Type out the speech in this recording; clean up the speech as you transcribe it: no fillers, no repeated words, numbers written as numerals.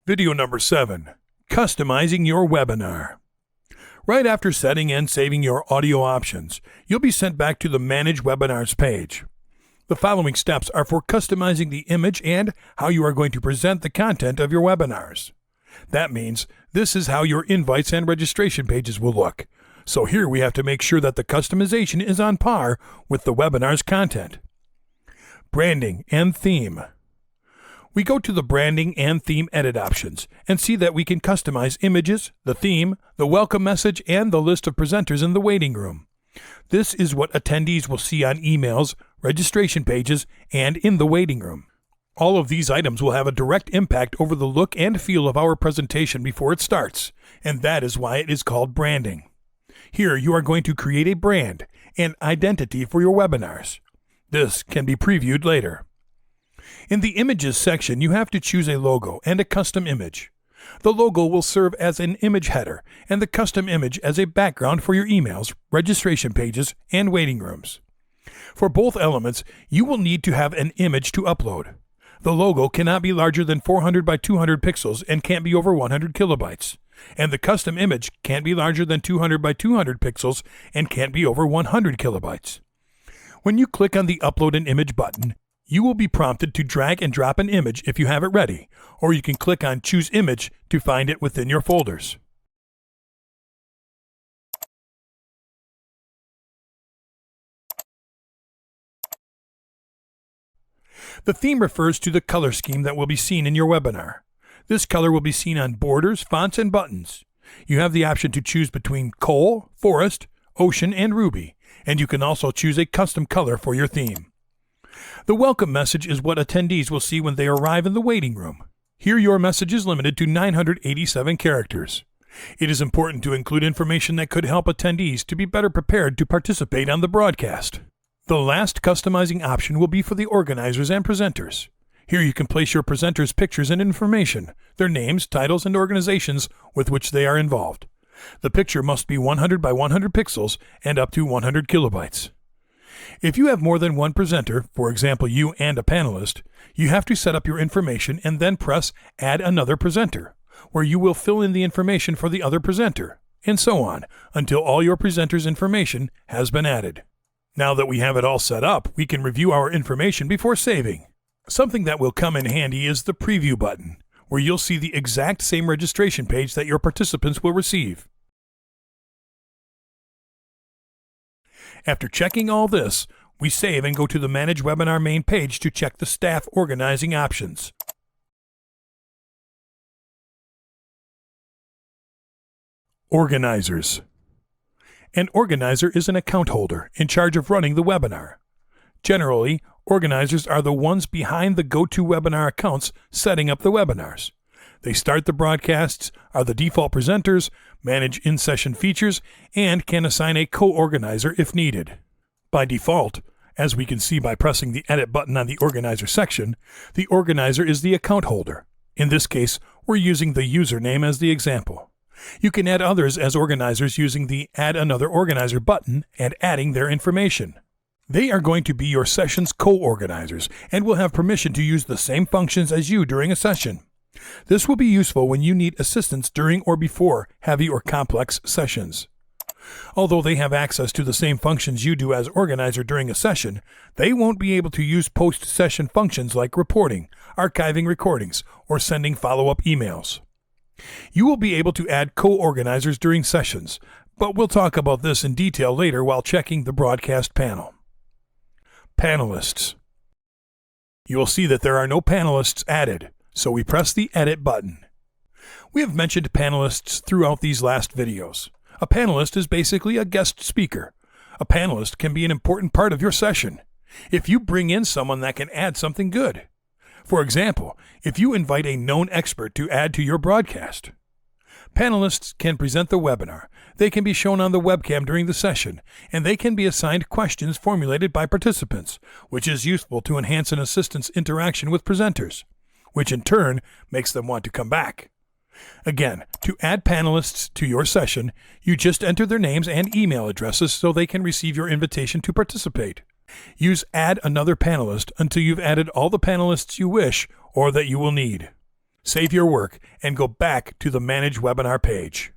Video number 7, Customizing your webinar. Right after setting and saving your audio options, you'll be sent back to the Manage Webinars page. The following steps are for customizing the image and how you are going to present the content of your webinars. That means this is how your invites and registration pages will look. So here we have to make sure that the customization is on par with the webinar's content. Branding and theme. We go to the branding and theme edit options and see that we can customize images, the theme, the welcome message, and the list of presenters in the waiting room. This is what attendees will see on emails, registration pages, and in the waiting room. All of these items will have a direct impact over the look and feel of our presentation before it starts, and that is why it is called branding. Here you are going to create a brand and identity for your webinars. This can be previewed later. In the Images section, you have to choose a logo and a custom image. The logo will serve as an image header and the custom image as a background for your emails, registration pages, and waiting rooms. For both elements, you will need to have an image to upload. The logo cannot be larger than 400 by 200 pixels and can't be over 100 kilobytes. And the custom image can't be larger than 200 by 200 pixels and can't be over 100 kilobytes. When you click on the Upload an Image button, you will be prompted to drag and drop an image if you have it ready, or you can click on Choose Image to find it within your folders. The theme refers to the color scheme that will be seen in your webinar. This color will be seen on borders, fonts, and buttons. You have the option to choose between coal, forest, ocean, and ruby, and you can also choose a custom color for your theme. The welcome message is what attendees will see when they arrive in the waiting room. Here your message is limited to 987 characters. It is important to include information that could help attendees to be better prepared to participate on the broadcast. The last customizing option will be for the organizers and presenters. Here you can place your presenters' pictures and information, their names, titles, and organizations with which they are involved. The picture must be 100 by 100 pixels and up to 100 kilobytes. If you have more than one presenter, for example you and a panelist, you have to set up your information and then press Add Another Presenter, where you will fill in the information for the other presenter, and so on, until all your presenters' information has been added. Now that we have it all set up, we can review our information before saving. Something that will come in handy is the Preview button, where you'll see the exact same registration page that your participants will receive. After checking all this, we save and go to the Manage Webinar main page to check the staff organizing options. Organizers. An organizer is an account holder in charge of running the webinar. Generally, organizers are the ones behind the GoToWebinar accounts setting up the webinars. They start the broadcasts, are the default presenters, manage in-session features, and can assign a co-organizer if needed. By default, as we can see by pressing the Edit button on the Organizer section, the organizer is the account holder. In this case, we're using the username as the example. You can add others as organizers using the Add Another Organizer button and adding their information. They are going to be your session's co-organizers and will have permission to use the same functions as you during a session. This will be useful when you need assistance during or before heavy or complex sessions. Although they have access to the same functions you do as organizer during a session, they won't be able to use post-session functions like reporting, archiving recordings, or sending follow-up emails. You will be able to add co-organizers during sessions, but we'll talk about this in detail later while checking the broadcast panel. Panelists. You will see that there are no panelists added, so we press the Edit button. We have mentioned panelists throughout these last videos. A panelist is basically a guest speaker. A panelist can be an important part of your session if you bring in someone that can add something good. For example, if you invite a known expert to add to your broadcast. Panelists can present the webinar, they can be shown on the webcam during the session, and they can be assigned questions formulated by participants, which is useful to enhance an assistant's interaction with presenters, which in turn makes them want to come back. Again, to add panelists to your session, you just enter their names and email addresses so they can receive your invitation to participate. Use Add Another Panelist until you've added all the panelists you wish or that you will need. Save your work and go back to the Manage Webinar page.